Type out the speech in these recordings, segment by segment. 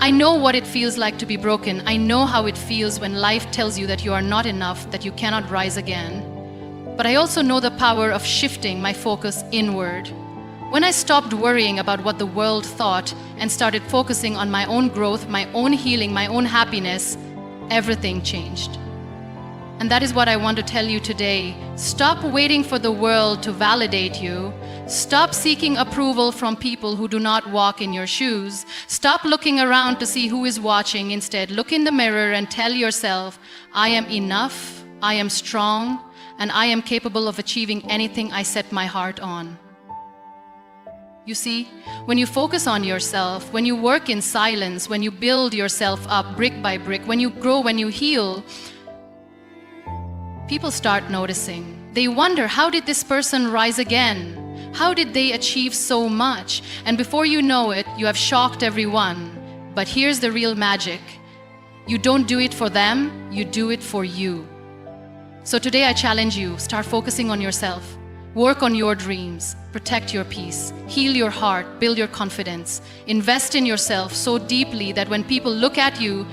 I know what it feels like to be broken. I know how it feels when life tells you that you are not enough, that you cannot rise again. But I also know the power of shifting my focus inward. When I stopped worrying about what the world thought and started focusing on my own growth, my own healing, my own happiness, everything changed. And that is what I want to tell you today. Stop waiting for the world to validate you. Stop seeking approval from people who do not walk in your shoes. Stop looking around to see who is watching. Instead, look in the mirror and tell yourself, I am enough, I am strong, and I am capable of achieving anything I set my heart on. You see, when you focus on yourself, when you work in silence, when you build yourself up brick by brick, when you grow, when you heal, people start noticing. They wonder, how did this person rise again? How did they achieve so much? And before you know it, you have shocked everyone. But here's the real magic. You don't do it for them, you do it for you. So today I challenge you, start focusing on yourself. Work on your dreams, protect your peace, heal your heart, build your confidence. Invest in yourself so deeply that when people look at you,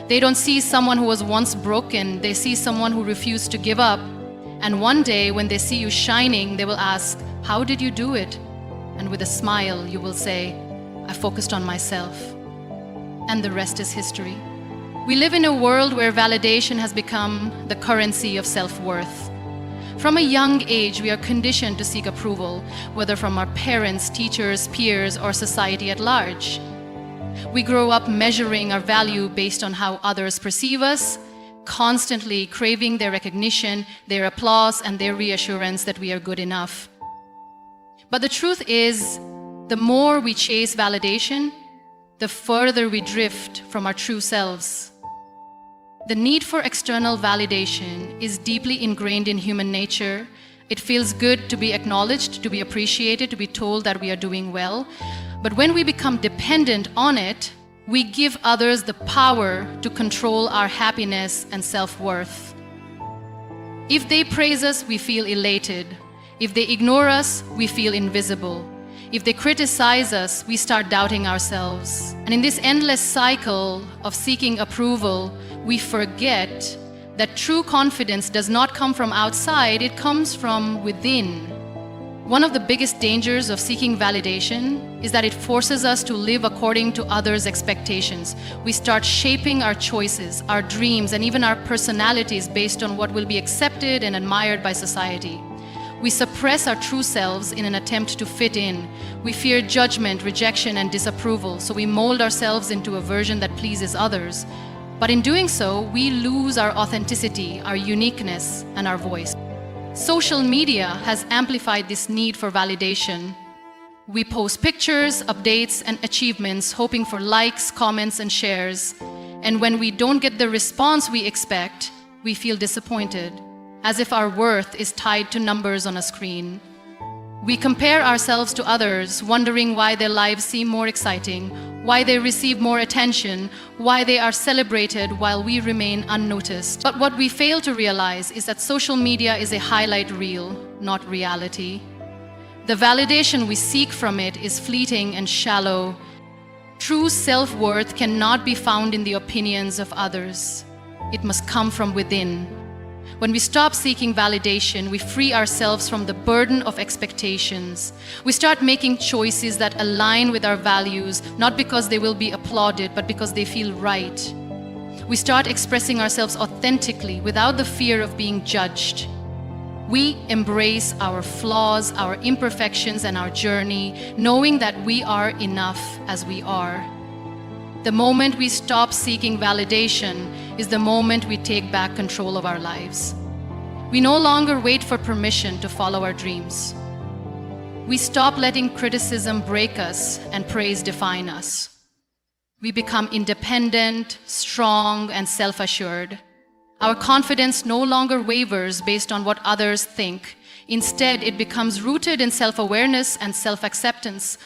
they don't see someone who was once broken, they see someone who refused to give up. And one day when they see you shining, they will ask, how did you do it? And with a smile, you will say, I focused on myself. And the rest is history. We live in a world where validation has become the currency of self-worth. From a young age, we are conditioned to seek approval, whether from our parents, teachers, peers, or society at large. We grow up measuring our value based on how others perceive us, constantly craving their recognition, their applause, and their reassurance that we are good enough. But the truth is, the more we chase validation, the further we drift from our true selves. The need for external validation is deeply ingrained in human nature. It feels good to be acknowledged, to be appreciated, to be told that we are doing well. But when we become dependent on it, we give others the power to control our happiness and self-worth. If they praise us, we feel elated. If they ignore us, we feel invisible. If they criticize us, we start doubting ourselves. And in this endless cycle of seeking approval, we forget that true confidence does not come from outside, it comes from within. One of the biggest dangers of seeking validation is that it forces us to live according to others' expectations. We start shaping our choices, our dreams, and even our personalities based on what will be accepted and admired by society. We suppress our true selves in an attempt to fit in. We fear judgment, rejection, and disapproval, so we mold ourselves into a version that pleases others. But in doing so, we lose our authenticity, our uniqueness, and our voice. Social media has amplified this need for validation. We post pictures, updates, and achievements, hoping for likes, comments, and shares. And when we don't get the response we expect, we feel disappointed, as if our worth is tied to numbers on a screen. We compare ourselves to others, wondering why their lives seem more exciting, why they receive more attention, why they are celebrated while we remain unnoticed. But what we fail to realize is that social media is a highlight reel, not reality. The validation we seek from it is fleeting and shallow. True self-worth cannot be found in the opinions of others. It must come from within. When we stop seeking validation, we free ourselves from the burden of expectations. We start making choices that align with our values, not because they will be applauded, but because they feel right. We start expressing ourselves authentically without the fear of being judged. We embrace our flaws, our imperfections, and our journey, knowing that we are enough as we are. The moment we stop seeking validation is the moment we take back control of our lives. We no longer wait for permission to follow our dreams. We stop letting criticism break us and praise define us. We become independent, strong, and self-assured. Our confidence no longer wavers based on what others think. Instead, it becomes rooted in self-awareness and self-acceptance.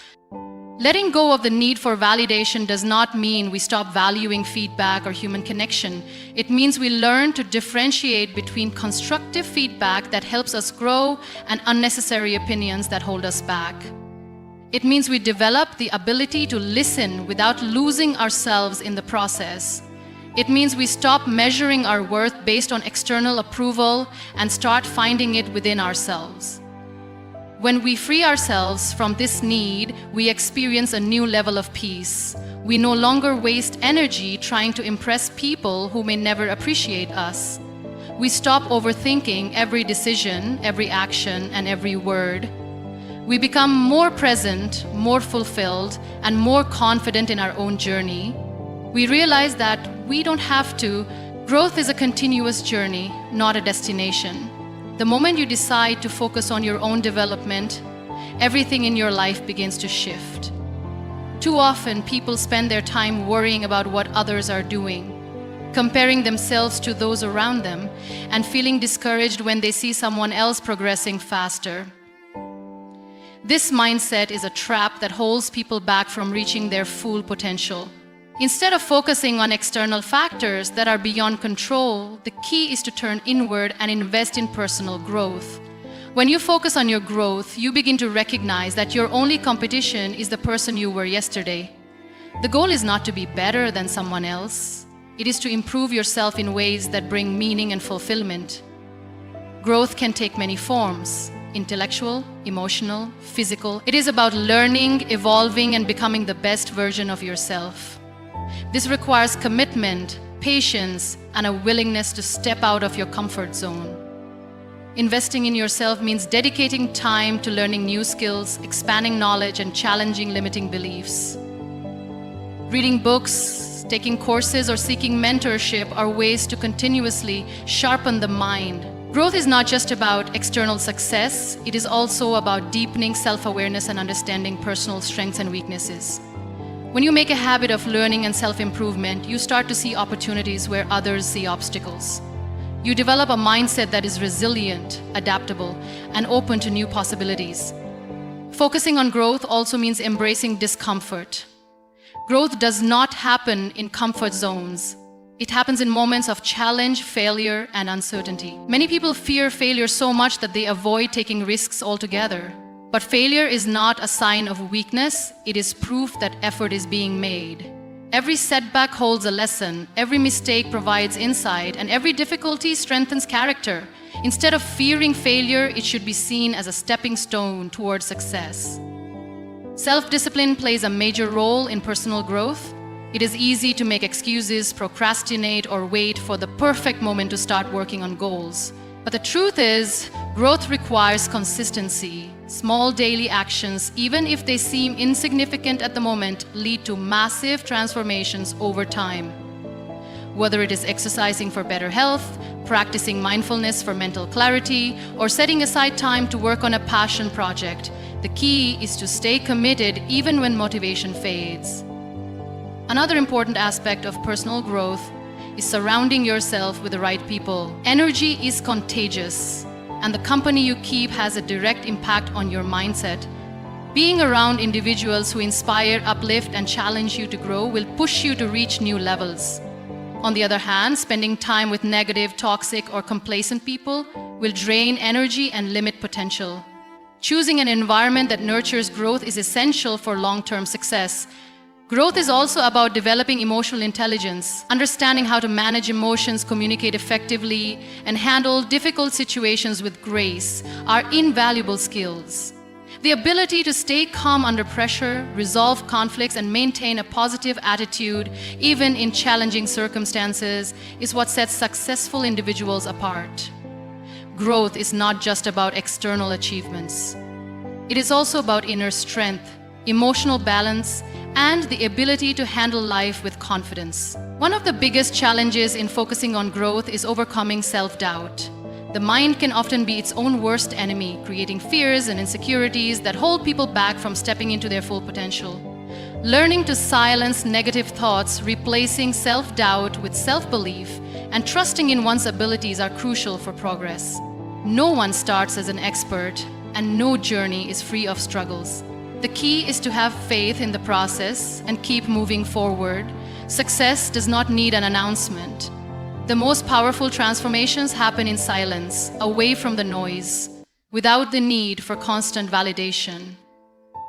Letting go of the need for validation does not mean we stop valuing feedback or human connection. It means we learn to differentiate between constructive feedback that helps us grow and unnecessary opinions that hold us back. It means we develop the ability to listen without losing ourselves in the process. It means we stop measuring our worth based on external approval and start finding it within ourselves. When we free ourselves from this need, we experience a new level of peace. We no longer waste energy trying to impress people who may never appreciate us. We stop overthinking every decision, every action, and every word. We become more present, more fulfilled, and more confident in our own journey. We realize that we don't have to. Growth is a continuous journey, not a destination. The moment you decide to focus on your own development, everything in your life begins to shift. Too often, people spend their time worrying about what others are doing, comparing themselves to those around them, and feeling discouraged when they see someone else progressing faster. This mindset is a trap that holds people back from reaching their full potential. Instead of focusing on external factors that are beyond control, the key is to turn inward and invest in personal growth. When you focus on your growth, you begin to recognize that your only competition is the person you were yesterday. The goal is not to be better than someone else. It is to improve yourself in ways that bring meaning and fulfillment. Growth can take many forms: intellectual, emotional, physical. It is about learning, evolving, and becoming the best version of yourself. This requires commitment, patience, and a willingness to step out of your comfort zone. Investing in yourself means dedicating time to learning new skills, expanding knowledge, and challenging limiting beliefs. Reading books, taking courses, or seeking mentorship are ways to continuously sharpen the mind. Growth is not just about external success, it is also about deepening self-awareness and understanding personal strengths and weaknesses. When you make a habit of learning and self-improvement, you start to see opportunities where others see obstacles. You develop a mindset that is resilient, adaptable, and open to new possibilities. Focusing on growth also means embracing discomfort. Growth does not happen in comfort zones. It happens in moments of challenge, failure, and uncertainty. Many people fear failure so much that they avoid taking risks altogether. But failure is not a sign of weakness, it is proof that effort is being made. Every setback holds a lesson, every mistake provides insight, and every difficulty strengthens character. Instead of fearing failure, it should be seen as a stepping stone towards success. Self-discipline plays a major role in personal growth. It is easy to make excuses, procrastinate, or wait for the perfect moment to start working on goals. But the truth is, growth requires consistency. Small daily actions, even if they seem insignificant at the moment, lead to massive transformations over time. Whether it is exercising for better health, practicing mindfulness for mental clarity, or setting aside time to work on a passion project, the key is to stay committed even when motivation fades. Another important aspect of personal growth is surrounding yourself with the right people. Energy is contagious, and the company you keep has a direct impact on your mindset. Being around individuals who inspire, uplift, and challenge you to grow will push you to reach new levels. On the other hand, spending time with negative, toxic, or complacent people will drain energy and limit potential. Choosing an environment that nurtures growth is essential for long-term success. Growth is also about developing emotional intelligence. Understanding how to manage emotions, communicate effectively, and handle difficult situations with grace are invaluable skills. The ability to stay calm under pressure, resolve conflicts, and maintain a positive attitude, even in challenging circumstances, is what sets successful individuals apart. Growth is not just about external achievements. It is also about inner strength, emotional balance, and the ability to handle life with confidence. One of the biggest challenges in focusing on growth is overcoming self-doubt. The mind can often be its own worst enemy, creating fears and insecurities that hold people back from stepping into their full potential. Learning to silence negative thoughts, replacing self-doubt with self-belief, and trusting in one's abilities are crucial for progress. No one starts as an expert, and no journey is free of struggles. The key is to have faith in the process and keep moving forward. Success does not need an announcement. The most powerful transformations happen in silence, away from the noise, without the need for constant validation.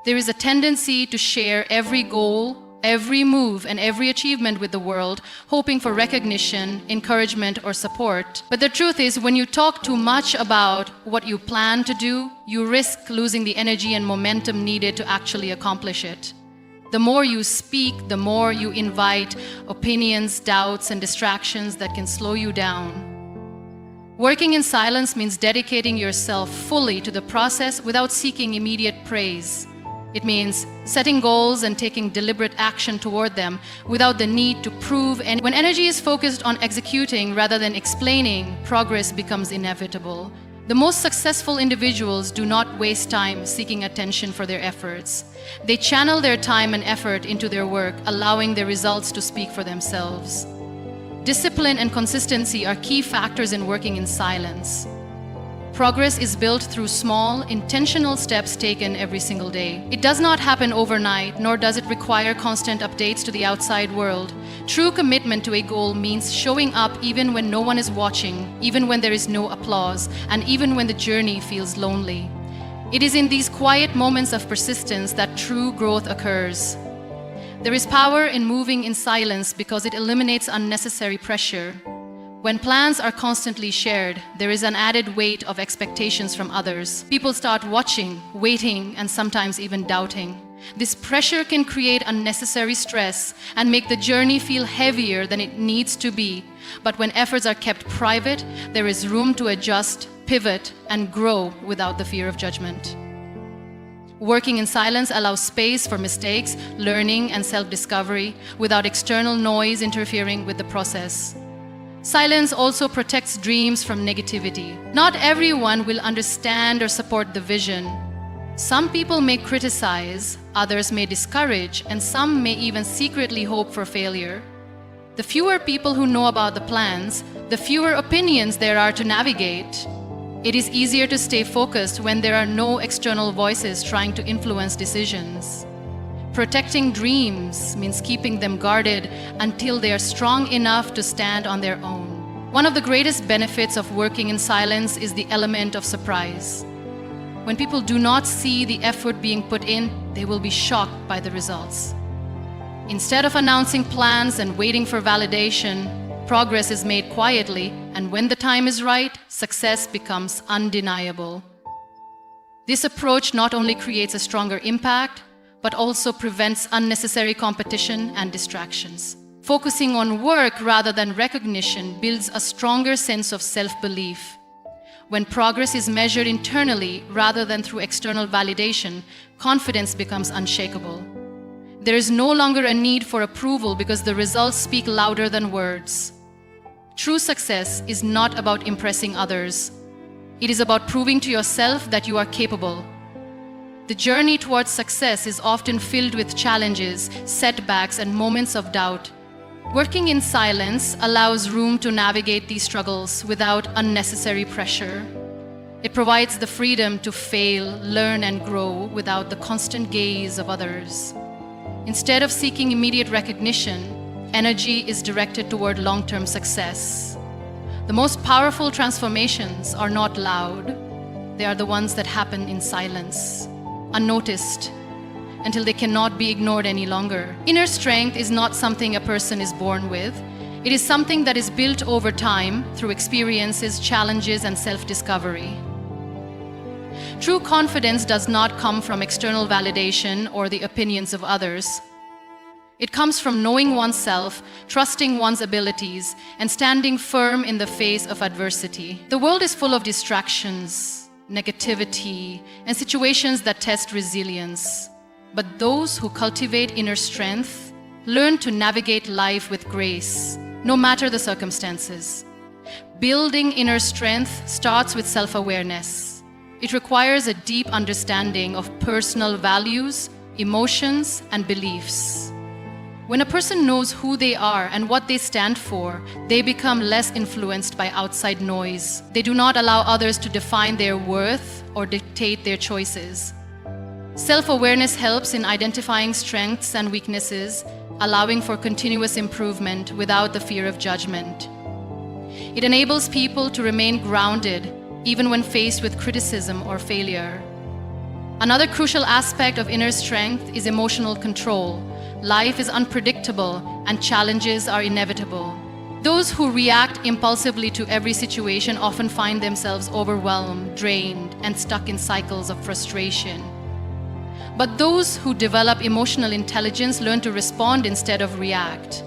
There is a tendency to share every goal, every move, and every achievement with the world, hoping for recognition, encouragement, or support. But the truth is, when you talk too much about what you plan to do, you risk losing the energy and momentum needed to actually accomplish it. The more you speak, the more you invite opinions, doubts, and distractions that can slow you down. Working in silence means dedicating yourself fully to the process without seeking immediate praise. It means setting goals and taking deliberate action toward them without the need to prove. And when energy is focused on executing rather than explaining, progress becomes inevitable. The most successful individuals do not waste time seeking attention for their efforts. They channel their time and effort into their work, allowing their results to speak for themselves. Discipline and consistency are key factors in working in silence. Progress is built through small, intentional steps taken every single day. It does not happen overnight, nor does it require constant updates to the outside world. True commitment to a goal means showing up even when no one is watching, even when there is no applause, and even when the journey feels lonely. It is in these quiet moments of persistence that true growth occurs. There is power in moving in silence because it eliminates unnecessary pressure. When plans are constantly shared, there is an added weight of expectations from others. People start watching, waiting, and sometimes even doubting. This pressure can create unnecessary stress and make the journey feel heavier than it needs to be. But when efforts are kept private, there is room to adjust, pivot, and grow without the fear of judgment. Working in silence allows space for mistakes, learning, and self-discovery without external noise interfering with the process. Silence also protects dreams from negativity. Not everyone will understand or support the vision. Some people may criticize, others may discourage, and some may even secretly hope for failure. The fewer people who know about the plans, the fewer opinions there are to navigate. It is easier to stay focused when there are no external voices trying to influence decisions. Protecting dreams means keeping them guarded until they are strong enough to stand on their own. One of the greatest benefits of working in silence is the element of surprise. When people do not see the effort being put in, they will be shocked by the results. Instead of announcing plans and waiting for validation, progress is made quietly, and when the time is right, success becomes undeniable. This approach not only creates a stronger impact, but also prevents unnecessary competition and distractions. Focusing on work rather than recognition builds a stronger sense of self-belief. When progress is measured internally rather than through external validation, confidence becomes unshakable. There is no longer a need for approval because the results speak louder than words. True success is not about impressing others. It is about proving to yourself that you are capable. The journey towards success is often filled with challenges, setbacks, and moments of doubt. Working in silence allows room to navigate these struggles without unnecessary pressure. It provides the freedom to fail, learn, and grow without the constant gaze of others. Instead of seeking immediate recognition, energy is directed toward long-term success. The most powerful transformations are not loud. They are the ones that happen in silence, unnoticed, until they cannot be ignored any longer. Inner strength is not something a person is born with. It is something that is built over time through experiences, challenges, and self-discovery. True confidence does not come from external validation or the opinions of others. It comes from knowing oneself, trusting one's abilities, and standing firm in the face of adversity. The world is full of distractions, negativity, and situations that test resilience. But those who cultivate inner strength learn to navigate life with grace, no matter the circumstances. Building inner strength starts with self-awareness. It requires a deep understanding of personal values, emotions, and beliefs. When a person knows who they are and what they stand for, they become less influenced by outside noise. They do not allow others to define their worth or dictate their choices. Self-awareness helps in identifying strengths and weaknesses, allowing for continuous improvement without the fear of judgment. It enables people to remain grounded even when faced with criticism or failure. Another crucial aspect of inner strength is emotional control. Life is unpredictable and challenges are inevitable. Those who react impulsively to every situation often find themselves overwhelmed, drained, and stuck in cycles of frustration. But those who develop emotional intelligence learn to respond instead of react.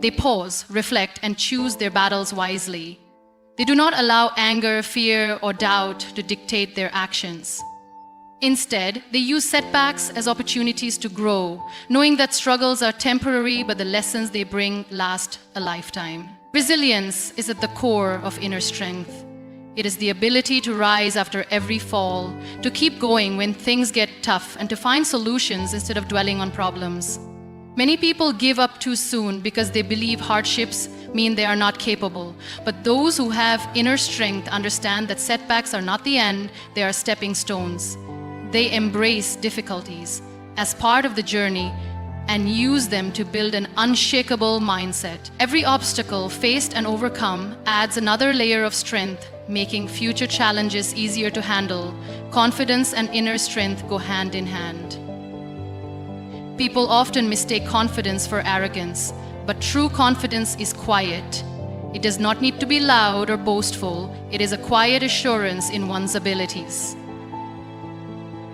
They pause, reflect, and choose their battles wisely. They do not allow anger, fear, or doubt to dictate their actions. Instead, they use setbacks as opportunities to grow, knowing that struggles are temporary, but the lessons they bring last a lifetime. Resilience is at the core of inner strength. It is the ability to rise after every fall, to keep going when things get tough, and to find solutions instead of dwelling on problems. Many people give up too soon because they believe hardships mean they are not capable. But those who have inner strength understand that setbacks are not the end, they are stepping stones. They embrace difficulties as part of the journey and use them to build an unshakable mindset. Every obstacle faced and overcome adds another layer of strength, making future challenges easier to handle. Confidence and inner strength go hand in hand. People often mistake confidence for arrogance, but true confidence is quiet. It does not need to be loud or boastful. It is a quiet assurance in one's abilities.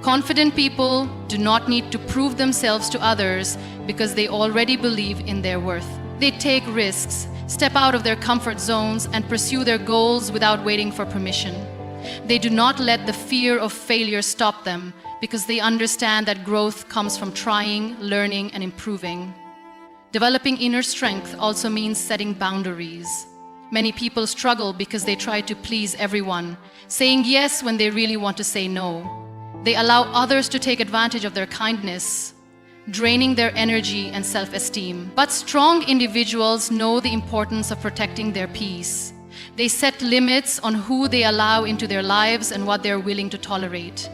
Confident people do not need to prove themselves to others because they already believe in their worth. They take risks, step out of their comfort zones, and pursue their goals without waiting for permission. They do not let the fear of failure stop them because they understand that growth comes from trying, learning, and improving. Developing inner strength also means setting boundaries. Many people struggle because they try to please everyone, saying yes when they really want to say no. They allow others to take advantage of their kindness, draining their energy and self-esteem. But strong individuals know the importance of protecting their peace. They set limits on who they allow into their lives and what they are willing to tolerate.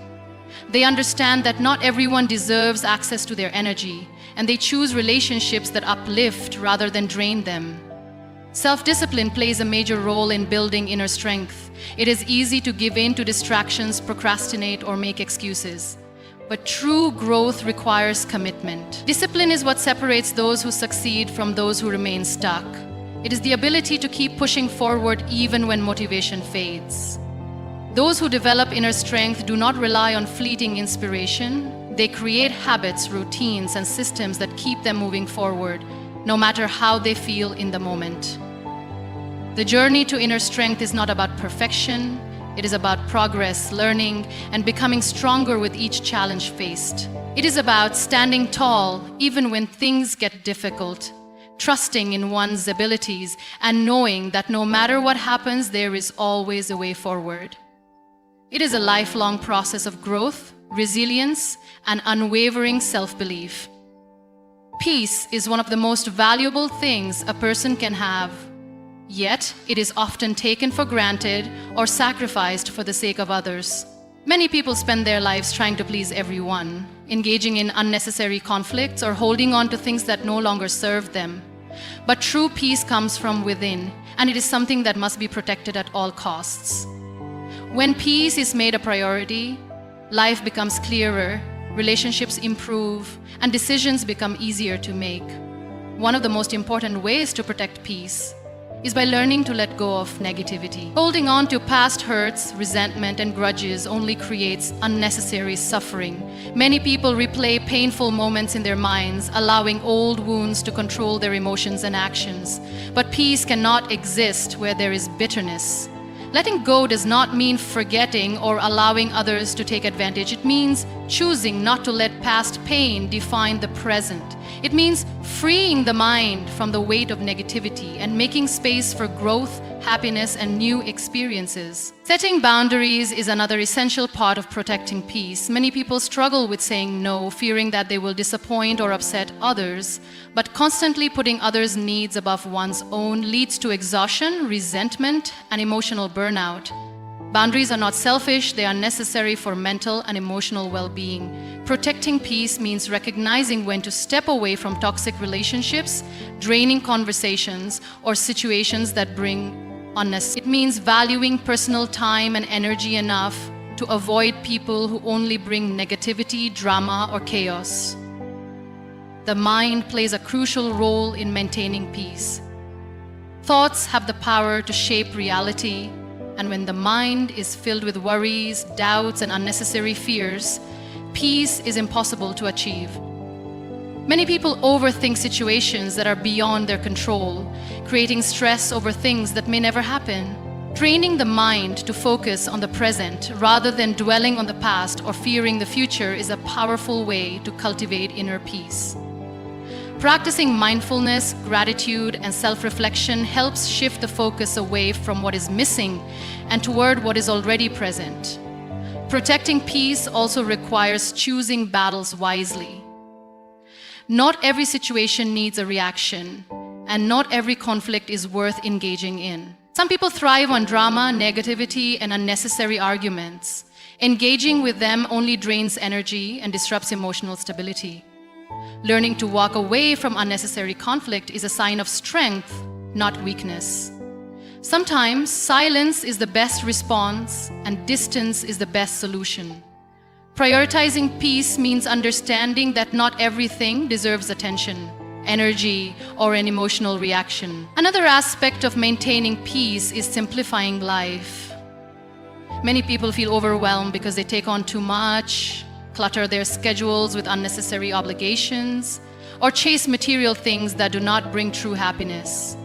They understand that not everyone deserves access to their energy, and they choose relationships that uplift rather than drain them. Self-discipline plays a major role in building inner strength. It is easy to give in to distractions, procrastinate, or make excuses. But true growth requires commitment. Discipline is what separates those who succeed from those who remain stuck. It is the ability to keep pushing forward even when motivation fades. Those who develop inner strength do not rely on fleeting inspiration. They create habits, routines, and systems that keep them moving forward, no matter how they feel in the moment. The journey to inner strength is not about perfection. It is about progress, learning, and becoming stronger with each challenge faced. It is about standing tall even when things get difficult, trusting in one's abilities, and knowing that no matter what happens, there is always a way forward. It is a lifelong process of growth, resilience, and unwavering self-belief. Peace is one of the most valuable things a person can have. Yet, it is often taken for granted or sacrificed for the sake of others. Many people spend their lives trying to please everyone, engaging in unnecessary conflicts or holding on to things that no longer serve them. But true peace comes from within, and it is something that must be protected at all costs. When peace is made a priority, life becomes clearer, relationships improve, and decisions become easier to make. One of the most important ways to protect peace is by learning to let go of negativity. Holding on to past hurts, resentment, and grudges only creates unnecessary suffering. Many people replay painful moments in their minds, allowing old wounds to control their emotions and actions. But peace cannot exist where there is bitterness. Letting go does not mean forgetting or allowing others to take advantage. It means choosing not to let past pain define the present. It means freeing the mind from the weight of negativity and making space for growth, happiness, and new experiences. Setting boundaries is another essential part of protecting peace. Many people struggle with saying no, fearing that they will disappoint or upset others. But constantly putting others' needs above one's own leads to exhaustion, resentment, and emotional burnout. Boundaries are not selfish, they are necessary for mental and emotional well-being. Protecting peace means recognizing when to step away from toxic relationships, draining conversations, or situations that bring unnecessary. It means valuing personal time and energy enough to avoid people who only bring negativity, drama, or chaos. The mind plays a crucial role in maintaining peace. Thoughts have the power to shape reality, and when the mind is filled with worries, doubts, and unnecessary fears, peace is impossible to achieve. Many people overthink situations that are beyond their control, creating stress over things that may never happen. Training the mind to focus on the present rather than dwelling on the past or fearing the future is a powerful way to cultivate inner peace. Practicing mindfulness, gratitude, and self-reflection helps shift the focus away from what is missing and toward what is already present. Protecting peace also requires choosing battles wisely. Not every situation needs a reaction, and not every conflict is worth engaging in. Some people thrive on drama, negativity, and unnecessary arguments. Engaging with them only drains energy and disrupts emotional stability. Learning to walk away from unnecessary conflict is a sign of strength, not weakness. Sometimes silence is the best response and distance is the best solution. Prioritizing peace means understanding that not everything deserves attention, energy, or an emotional reaction. Another aspect of maintaining peace is simplifying life. Many people feel overwhelmed because they take on too much, clutter their schedules with unnecessary obligations, or chase material things that do not bring true happiness.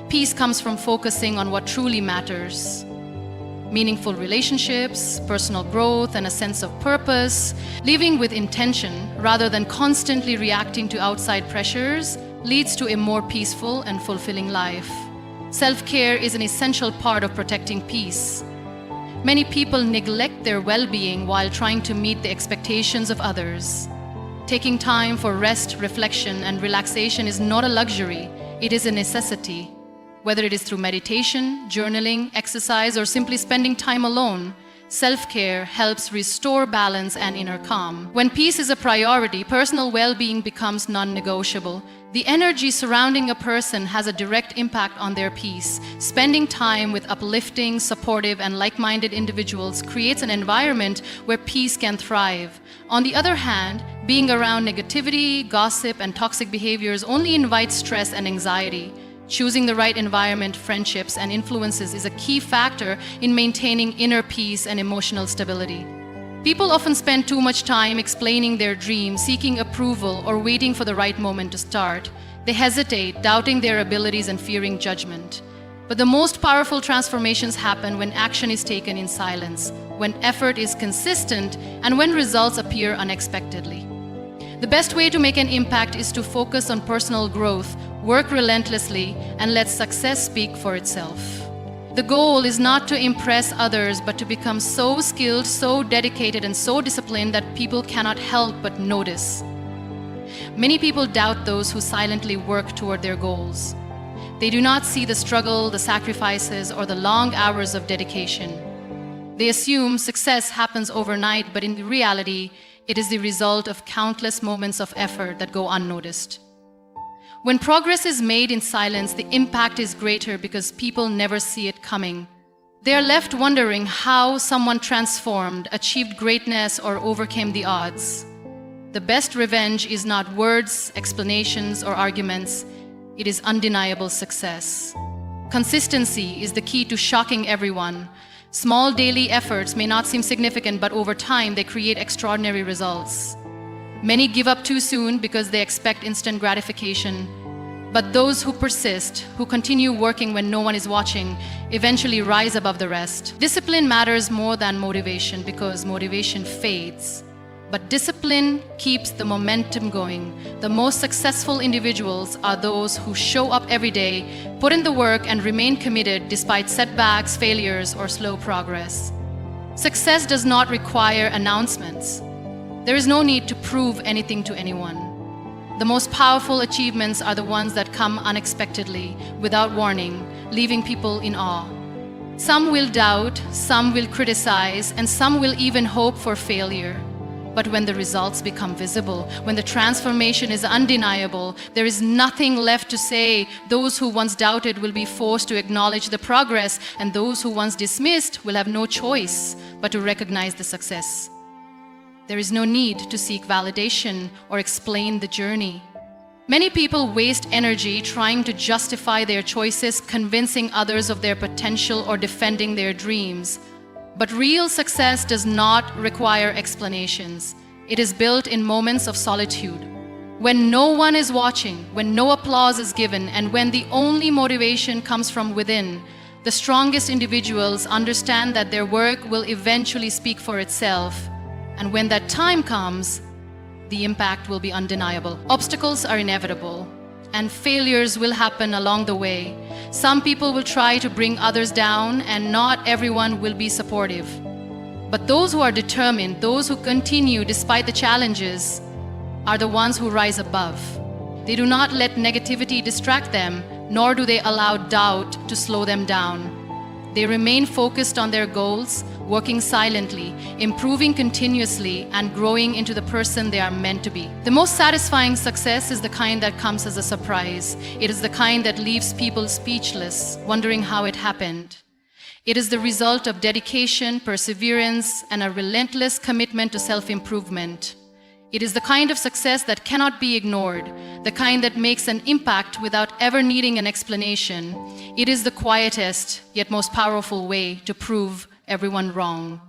Peace comes from focusing on what truly matters. Meaningful relationships, personal growth, and a sense of purpose. Living with intention rather than constantly reacting to outside pressures leads to a more peaceful and fulfilling life. Self-care is an essential part of protecting peace. Many people neglect their well-being while trying to meet the expectations of others. Taking time for rest, reflection, and relaxation is not a luxury, it is a necessity. Whether it is through meditation, journaling, exercise, or simply spending time alone, self-care helps restore balance and inner calm. When peace is a priority, personal well-being becomes non-negotiable. The energy surrounding a person has a direct impact on their peace. Spending time with uplifting, supportive, and like-minded individuals creates an environment where peace can thrive. On the other hand, being around negativity, gossip, and toxic behaviors only invites stress and anxiety. Choosing the right environment, friendships, and influences is a key factor in maintaining inner peace and emotional stability. People often spend too much time explaining their dreams, seeking approval, or waiting for the right moment to start. They hesitate, doubting their abilities and fearing judgment. But the most powerful transformations happen when action is taken in silence, when effort is consistent, and when results appear unexpectedly. The best way to make an impact is to focus on personal growth, work relentlessly, and let success speak for itself. The goal is not to impress others, but to become so skilled, so dedicated, and so disciplined that people cannot help but notice. Many people doubt those who silently work toward their goals. They do not see the struggle, the sacrifices, or the long hours of dedication. They assume success happens overnight, but in reality, it is the result of countless moments of effort that go unnoticed. When progress is made in silence, the impact is greater because people never see it coming. They are left wondering how someone transformed, achieved greatness, or overcame the odds. The best revenge is not words, explanations, or arguments. It is undeniable success. Consistency is the key to shocking everyone. Small daily efforts may not seem significant, but over time they create extraordinary results. Many give up too soon because they expect instant gratification. But those who persist, who continue working when no one is watching, eventually rise above the rest. Discipline matters more than motivation because motivation fades. But discipline keeps the momentum going. The most successful individuals are those who show up every day, put in the work, and remain committed despite setbacks, failures, or slow progress. Success does not require announcements. There is no need to prove anything to anyone. The most powerful achievements are the ones that come unexpectedly, without warning, leaving people in awe. Some will doubt, some will criticize, and some will even hope for failure. But when the results become visible, when the transformation is undeniable, there is nothing left to say. Those who once doubted will be forced to acknowledge the progress, and those who once dismissed will have no choice. but to recognize the success. There is no need to seek validation or explain the journey. Many people waste energy trying to justify their choices, convincing others of their potential, or defending their dreams. But real success does not require explanations. It is built in moments of solitude. When no one is watching, when no applause is given, and when the only motivation comes from within, the strongest individuals understand that their work will eventually speak for itself. And when that time comes, the impact will be undeniable. Obstacles are inevitable, and failures will happen along the way. Some people will try to bring others down, and not everyone will be supportive. But those who are determined, those who continue despite the challenges, are the ones who rise above. They do not let negativity distract them, nor do they allow doubt to slow them down. They remain focused on their goals, working silently, improving continuously, and growing into the person they are meant to be. The most satisfying success is the kind that comes as a surprise. It is the kind that leaves people speechless, wondering how it happened. It is the result of dedication, perseverance, and a relentless commitment to self-improvement. It is the kind of success that cannot be ignored, the kind that makes an impact without ever needing an explanation. It is the quietest, yet most powerful way to prove everyone wrong.